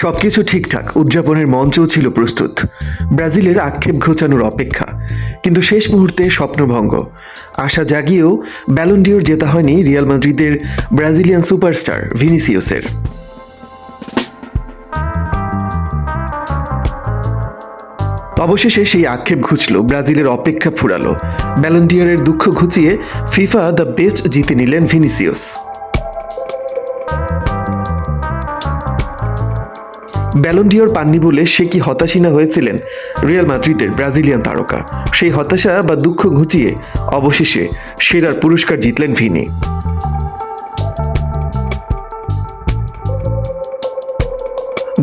সবকিছু ঠিকঠাক, উদযাপনের মঞ্চও ছিল প্রস্তুত। ব্রাজিলের আক্ষেপ ঘোচানোর অপেক্ষা, কিন্তু শেষ মুহূর্তে স্বপ্নভঙ্গ। আশা জাগিয়েও ব্যালন ডিওর জেতা হয়নি রিয়াল মাদ্রিদের ব্রাজিলিয়ান সুপারস্টার ভিনিসিয়াসের। অবশেষে সেই আক্ষেপ ঘুচল, ব্রাজিলের অপেক্ষা ফুরালো। ব্যালন ডিওরের দুঃখ ঘুচিয়ে ফিফা দ্য বেস্ট জিতে নিলেন ভিনিসিয়াস। ব্যালন ডিওর পাননি বলে সে কি হতাশিনা হয়েছিলেন রিয়াল মাদ্রিদের ব্রাজিলিয়ান তারকা? সেই হতাশা বা দুঃখ ঘুচিয়ে অবশেষে সেরার পুরস্কার জিতলেন ভিনি।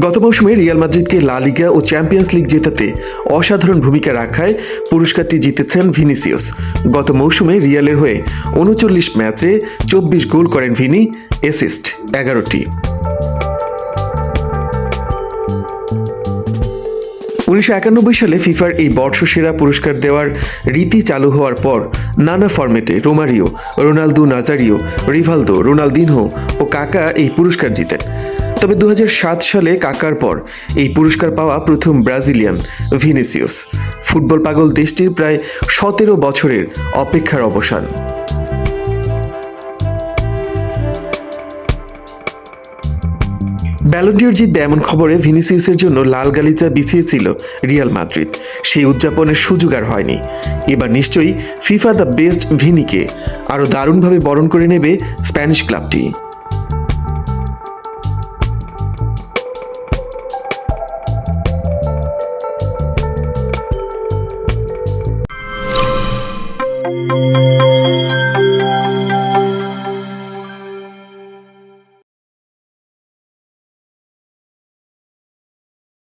গত মৌসুমে রিয়াল মাদ্রিদকে লা লিগা ও চ্যাম্পিয়ন্স লিগ জেতাতে অসাধারণ ভূমিকা রাখায় পুরস্কারটি জিতেছেন ভিনিসিয়াস। গত মৌসুমে রিয়ালের হয়ে ৩৯ ম্যাচে ২৪ গোল করেন ভিনি, অ্যাসিস্ট ১১টি। ১৯৯১ সালে ফিফার এই বর্ষসেরা পুরস্কার দেওয়ার রীতি চালু হওয়ার পর নানা ফরম্যাটে Romario, Ronaldo Nazario, Rivaldo, Ronaldinho ও কাকা এই পুরস্কার জিতেন। তবে ২০০৭ সালে কাকার পর এই পুরস্কার পাওয়া প্রথম ব্রাজিলিয়ান ভিনিসিয়াস। ফুটবল পাগল দেশটির প্রায় ১৭ বছরের অপেক্ষার অবসান। ব্যালন ডিওর জিতবে এমন খবরে ভিনিসিয়াসের জন্য লাল গালিচা বিছিয়েছিল রিয়াল মাদ্রিদ। সেই উদযাপনের সুযোগ আর হয়নি। এবার নিশ্চয়ই ফিফা দ্য বেস্ট ভিনিকে আরও দারুণভাবে বরণ করে নেবে স্প্যানিশ ক্লাবটি।